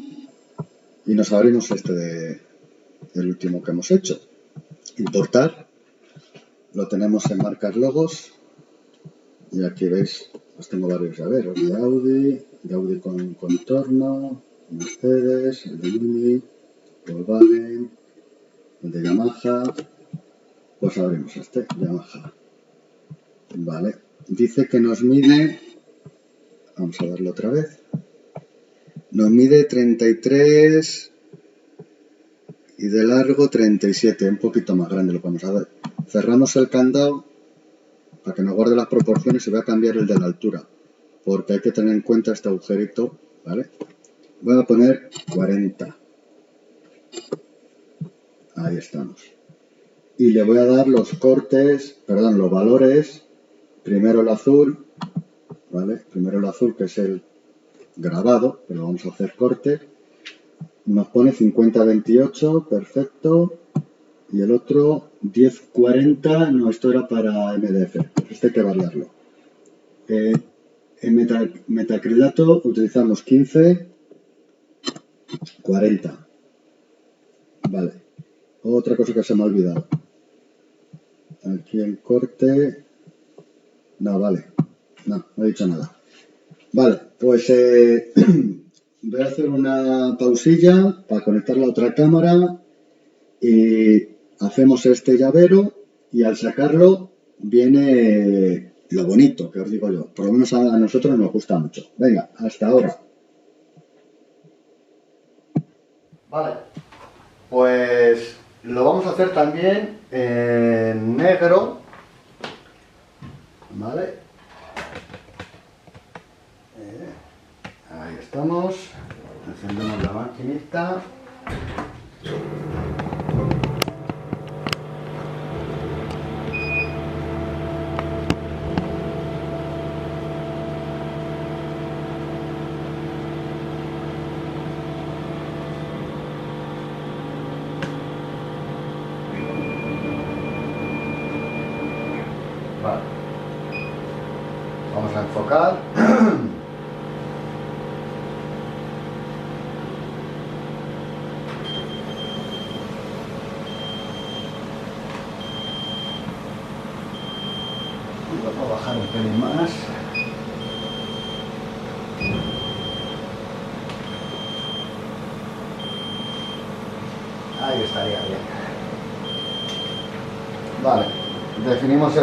Y nos abrimos el último que hemos hecho. Importar. Lo tenemos en marcas logos. Y aquí veis, pues tengo varios llaveros de Audi con contorno, Mercedes, el de Mini, Volkswagen, el de Yamaha. Pues abrimos Yamaha. Vale. Dice que nos mide, vamos a darle otra vez, nos mide 33 y de largo 37, un poquito más grande lo vamos a ver. Cerramos el candado para que nos guarde las proporciones y voy a cambiar el de la altura, porque hay que tener en cuenta este agujerito, ¿vale? Voy a poner 40. Ahí estamos. Y le voy a dar los valores. Primero el azul, ¿vale? Primero el azul, que es el grabado, pero vamos a hacer corte. Nos pone 50-28, perfecto. Y el otro 10-40, no, esto era para MDF, este hay que variarlo. En metacrilato utilizamos 15-40. Vale. Otra cosa que se me ha olvidado. Aquí el corte. No, vale. No he dicho nada. Vale, pues voy a hacer una pausilla para conectar la otra cámara y hacemos este llavero y al sacarlo viene lo bonito, que os digo yo. Por lo menos a nosotros nos gusta mucho. Venga, hasta ahora. Vale, pues lo vamos a hacer también en negro. Vale. Ahí estamos. Encendemos la maquinita. Vale. Vamos a enfocar. Vamos a bajar un pelín más. Ahí estaría bien. Vale, definimos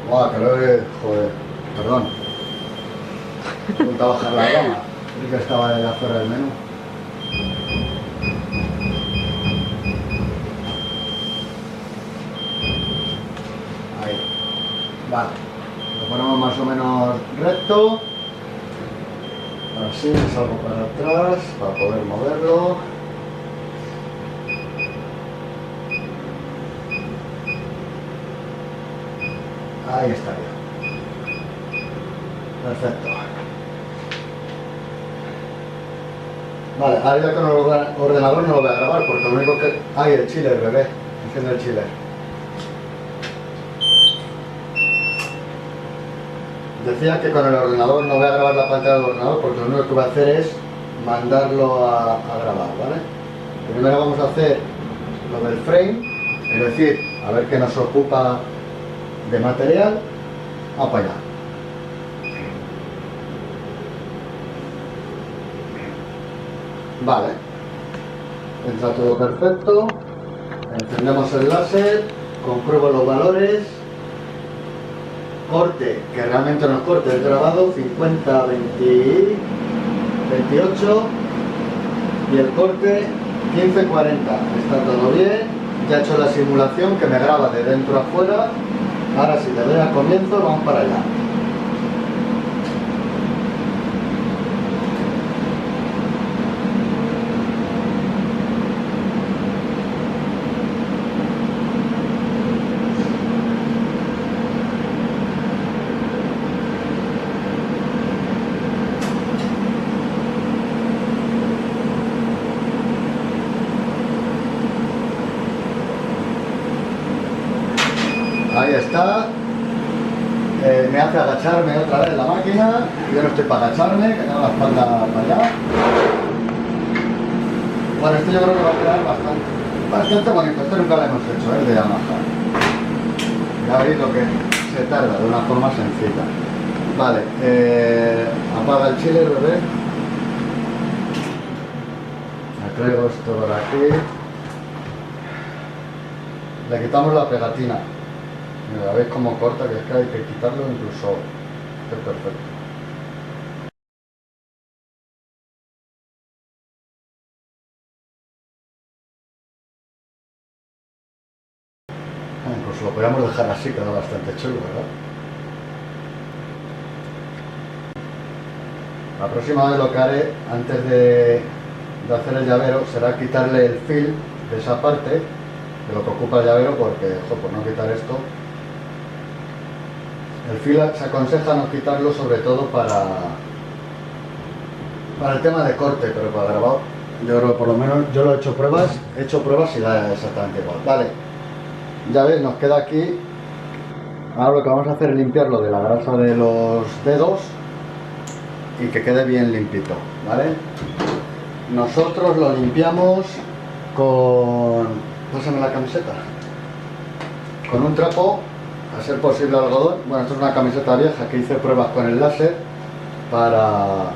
¡Guau, que lo he... Joder, perdón. He vuelto a bajar la gama. Creo que estaba de afuera del menú. Ahí. Vale. Lo ponemos más o menos recto. Así, me salgo para atrás para poder moverlo. Ahí estaría. Perfecto. Vale, ahora ya con el ordenador no lo voy a grabar porque lo único que... ¡Ay, el chiller, bebé! Enciende el chiller. Decía que con el ordenador no voy a grabar la pantalla del ordenador porque lo único que voy a hacer es mandarlo a grabar, ¿vale? Primero vamos a hacer lo del frame, es decir, a ver qué nos ocupa de material. Vamos para allá. Vale, entra todo perfecto. Encendemos el láser, compruebo los valores. Corte, que realmente no es corte, es grabado, 50, 20, 28 y el corte 15, 40. Está todo bien, ya he hecho la simulación que me graba de dentro a afuera. Ahora si le doy al comienzo, vamos para allá. Ahí está. Me hace agacharme otra vez la máquina. Yo no estoy para agacharme, que tengo la espalda para allá. Bueno, esto yo creo que va a quedar bastante bonito. Esto nunca lo hemos hecho, de Yamaha. Ya veis lo que se tarda de una forma sencilla. Vale, apaga el chile, bebé. Me traigo esto por aquí. Le quitamos la pegatina. Mira, veis cómo corta, que es que hay que quitarlo incluso. Es perfecto. Incluso lo podríamos dejar así, queda bastante chulo, ¿verdad? La próxima vez lo que haré, antes de hacer el llavero, será quitarle el fil de esa parte, de lo que ocupa el llavero, porque, por no quitar esto, el fil se aconseja no quitarlo, sobre todo para el tema de corte, pero para grabado, yo creo que por lo menos yo lo he hecho pruebas y da exactamente igual. Vale, ya veis, nos queda aquí. Ahora lo que vamos a hacer es limpiarlo de la grasa de los dedos y que quede bien limpito, ¿vale? Nosotros lo limpiamos con... pásame la camiseta. Con un trapo, a ser posible algodón. Bueno, esto es una camiseta vieja que hice pruebas con el láser para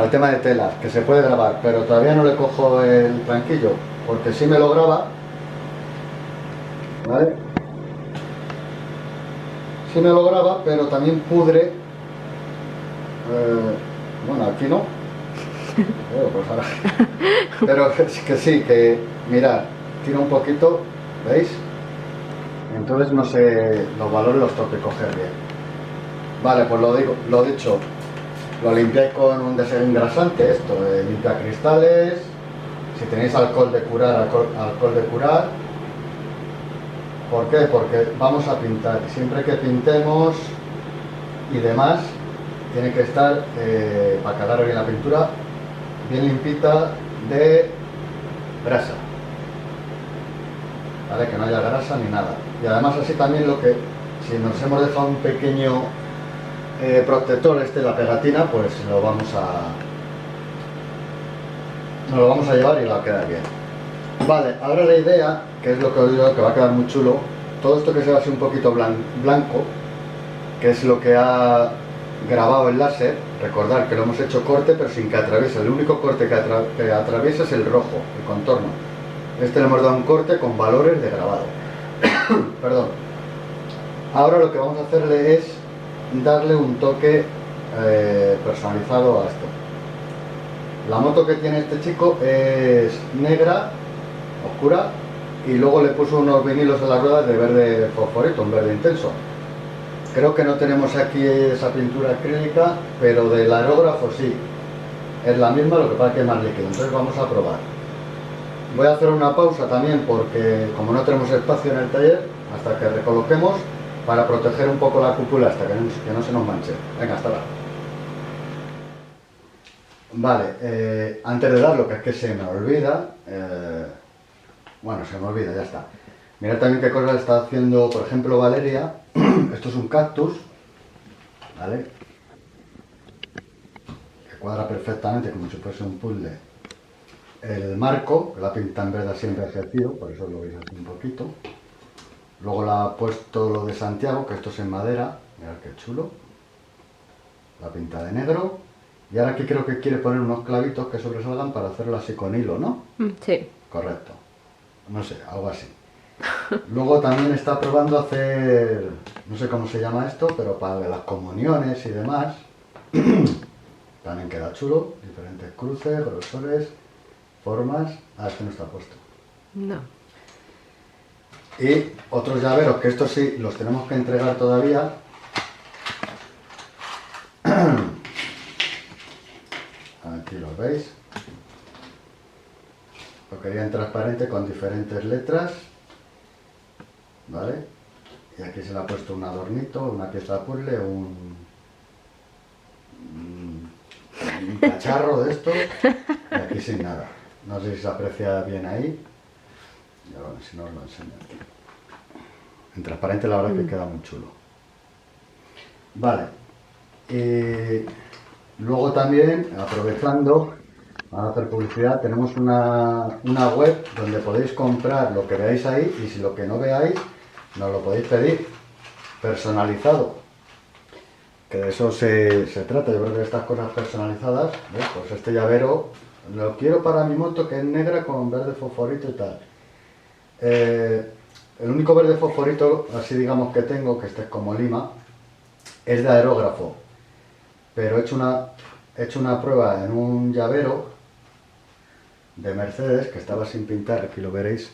el tema de telas, que se puede grabar, pero todavía no le cojo el tranquillo, porque sí me lo graba, ¿vale? Sí me lo graba, pero también pudre. Bueno, aquí no. Pues ahora. Pero que sí, que mirad, tira un poquito, ¿veis? Entonces no sé, los valores los tengo que coger bien. Vale, pues lo dicho, lo limpiáis con un desengrasante, esto, limpia cristales. Si tenéis alcohol de curar, alcohol de curar. ¿Por qué? Porque vamos a pintar. Siempre que pintemos y demás, tiene que estar, para que agarre bien la pintura, bien limpita de grasa. ¿Vale? Que no haya grasa ni nada. Y además así también si nos hemos dejado un pequeño protector, la pegatina, pues nos lo vamos a llevar y va a quedar bien. Vale, ahora la idea, que es lo que os digo, que va a quedar muy chulo, todo esto que se va así un poquito blanco, que es lo que ha grabado el láser. Recordar que lo hemos hecho corte, pero sin que atraviese. El único corte que atraviesa es el rojo, el contorno. Le hemos dado un corte con valores de grabado. Perdón. Ahora lo que vamos a hacerle es darle un toque personalizado a esto. La moto que tiene este chico es negra, oscura, y luego le puso unos vinilos en las ruedas de verde fosforito, un verde intenso. Creo que no tenemos aquí esa pintura acrílica, pero del aerógrafo sí. Es la misma, lo que pasa es que es más líquido. Entonces vamos a probar. Voy a hacer una pausa también porque como no tenemos espacio en el taller, hasta que recoloquemos, para proteger un poco la cúpula hasta que no se nos manche. Venga, hasta ahora. Vale, antes de darlo, que es que se me olvida, bueno, se me olvida, ya está. Mirad también qué cosas está haciendo, por ejemplo, Valeria. Esto es un cactus, ¿vale? Que cuadra perfectamente, como si fuese un puzzle. El marco, que la pinta en verde así envejecido, por eso lo veis aquí un poquito. Luego le ha puesto lo de Santiago, que esto es en madera, mirad qué chulo. La pinta de negro. Y ahora aquí creo que quiere poner unos clavitos que sobresalgan para hacerlo así con hilo, ¿no? Sí. Correcto. No sé, algo así. Luego también está probando hacer, no sé cómo se llama esto, pero para las comuniones y demás. También queda chulo, diferentes cruces, grosores, formas. Ah, este no está puesto. No. Y otros llaveros, que estos sí los tenemos que entregar todavía. Aquí los veis. Lo quería en transparente con diferentes letras. ¿Vale? Y aquí se le ha puesto un adornito, una pieza de puzzle, un cacharro de esto, y aquí sin nada. No sé si se aprecia bien ahí. Ya, bueno, si no os lo enseño aquí. En transparente la verdad que queda muy chulo. Vale. Y luego también, aprovechando, vamos a hacer publicidad, tenemos una web donde podéis comprar lo que veáis ahí y si lo que no veáis, nos lo podéis pedir personalizado. Que de eso se trata. Yo creo que estas cosas personalizadas, ¿ves? Pues este llavero lo quiero para mi moto que es negra con verde fosforito y tal. El único verde fosforito, así digamos que tengo, que este es como lima, es de aerógrafo. Pero he hecho una prueba en un llavero de Mercedes que estaba sin pintar, aquí lo veréis.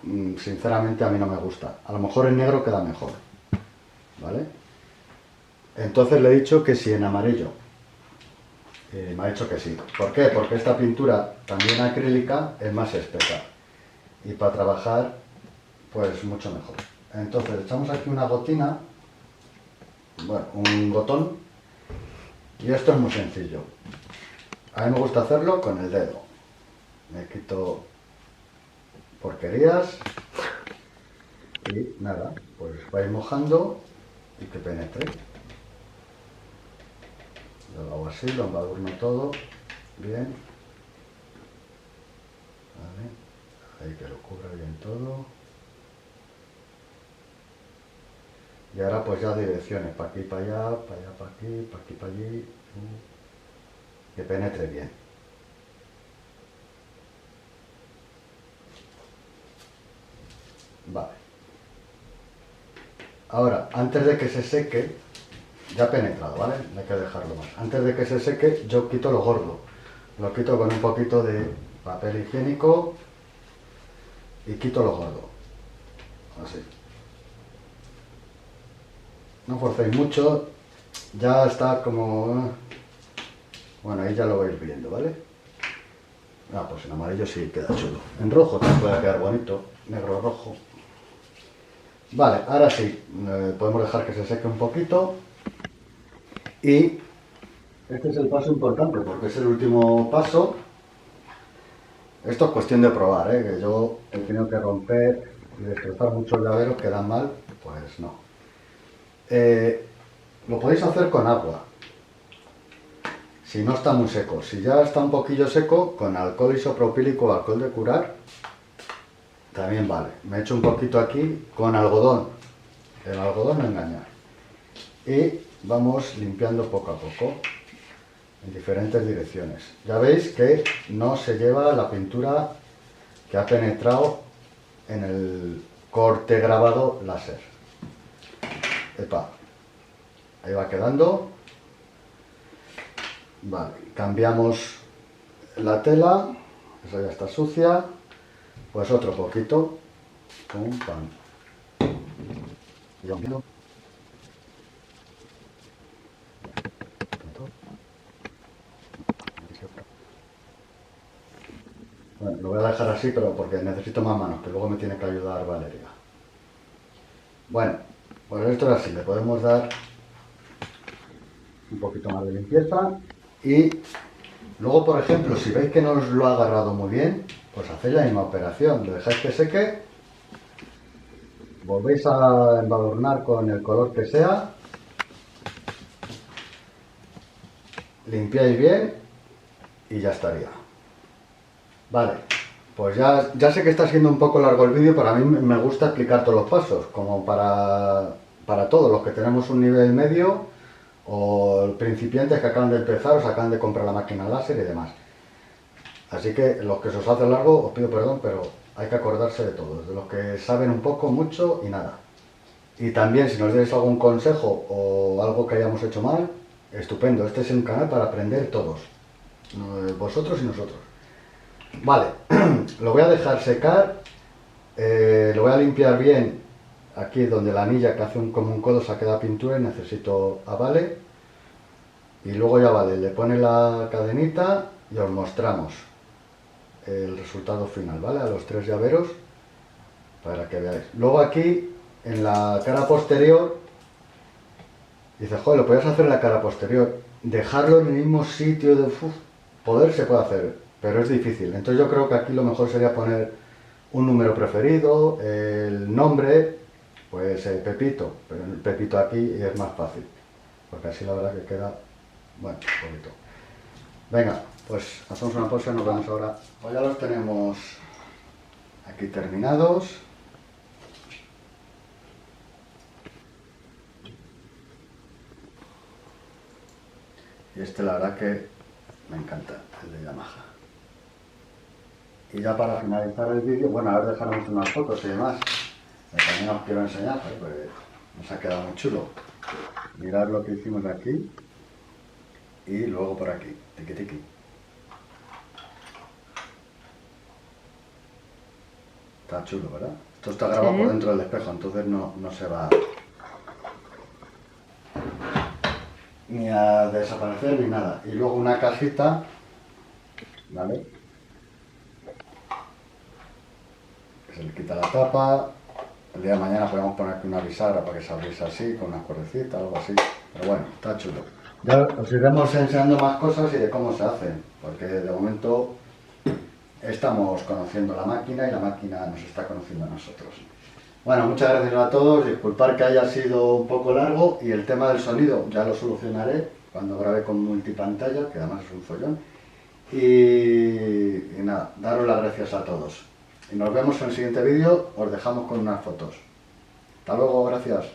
Sinceramente a mí no me gusta. A lo mejor en negro queda mejor, ¿vale? Entonces le he dicho que sí en amarillo. Me ha dicho que sí. ¿Por qué? Porque esta pintura, también acrílica, es más espesa. Y para trabajar, pues mucho mejor. Entonces echamos aquí una gotina, bueno, un gotón. Y esto es muy sencillo. A mí me gusta hacerlo con el dedo. Me quito porquerías. Y nada, pues vais mojando y que penetre. Lo hago así, lo embadurno todo, bien, vale, ahí que lo cubra bien todo. Y ahora pues ya direcciones, para aquí, para allá, para allá, para aquí, para allí, que penetre bien. Vale. Ahora, antes de que se seque, ya ha penetrado, ¿vale? No hay que dejarlo más. Antes de que se seque, yo quito lo gordo. Lo quito con un poquito de papel higiénico y quito lo gordo. Así. No forcéis mucho, ya está como... Bueno, ahí ya lo vais viendo, ¿vale? Ah, pues en amarillo sí queda chulo. En rojo también puede quedar bonito, negro rojo. Vale, ahora sí, podemos dejar que se seque un poquito. Y este es el paso importante, porque es el último paso. Esto es cuestión de probar, ¿eh? Que yo he tenido que romper y destrozar muchos llaveros que dan mal, pues no. Lo podéis hacer con agua, si no está muy seco. Si ya está un poquillo seco, con alcohol isopropílico o alcohol de curar, también vale. Me echo un poquito aquí con algodón. El algodón no engaña. Y vamos limpiando poco a poco, en diferentes direcciones. Ya veis que no se lleva la pintura que ha penetrado en el corte grabado láser. Epa, ahí va quedando. Vale, cambiamos la tela, esa ya está sucia, pues otro poquito, pum, pam. Y un poquito. Bueno, lo voy a dejar así, pero porque necesito más manos, que luego me tiene que ayudar Valeria. Bueno, pues esto es así, le podemos dar un poquito más de limpieza. Y luego, por ejemplo, si veis que no os lo ha agarrado muy bien, pues hacéis la misma operación, lo dejáis que seque, volvéis a embadurnar con el color que sea, limpiáis bien y ya estaría. Vale, pues ya sé que está siendo un poco largo el vídeo, pero a mí me gusta explicar todos los pasos, como para todos los que tenemos un nivel medio o principiantes que acaban de empezar o se acaban de comprar la máquina láser y demás. Así que los que se os hace largo, os pido perdón, pero hay que acordarse de todos, de los que saben un poco, mucho y nada. Y también si nos dais algún consejo o algo que hayamos hecho mal, estupendo, este es un canal para aprender todos, vosotros y nosotros. Vale, lo voy a dejar secar, lo voy a limpiar bien aquí donde la anilla que hace como un codo se ha quedado pintura y necesito a Vale. Y luego ya Vale le pone la cadenita y os mostramos el resultado final, ¿vale? A los 3 llaveros para que veáis. Luego aquí en la cara posterior dice, joder, lo podías hacer en la cara posterior. Dejarlo en el mismo sitio de poder se puede hacer, pero es difícil. Entonces yo creo que aquí lo mejor sería poner un número preferido, el nombre, pues Pepito, pero el Pepito aquí es más fácil, porque así la verdad que queda, bueno, un poquito. Venga, pues hacemos una pausa y nos vemos ahora. Pues ya los tenemos aquí terminados. Y este la verdad que me encanta, el de Yamaha. Y ya para finalizar el vídeo, bueno, ahora dejaremos unas fotos y demás. También os quiero enseñar, pues nos ha quedado muy chulo. Mirad lo que hicimos aquí y luego por aquí, tiqui tiqui. Está chulo, ¿verdad? Esto está grabado por dentro del espejo, entonces no se va ni a desaparecer ni nada. Y luego una cajita, ¿vale? Que se le quita la tapa. El día de mañana podemos poner aquí una bisagra para que se abriese así, con una cuerdecita, algo así. Pero bueno, está chulo. Ya os iremos enseñando más cosas y de cómo se hacen, porque de momento estamos conociendo la máquina y la máquina nos está conociendo a nosotros. Bueno, muchas gracias a todos, disculpad que haya sido un poco largo y el tema del sonido ya lo solucionaré cuando grabe con multipantalla, que además es un follón. Y nada, daros las gracias a todos. Y nos vemos en el siguiente vídeo, os dejamos con unas fotos. Hasta luego, gracias.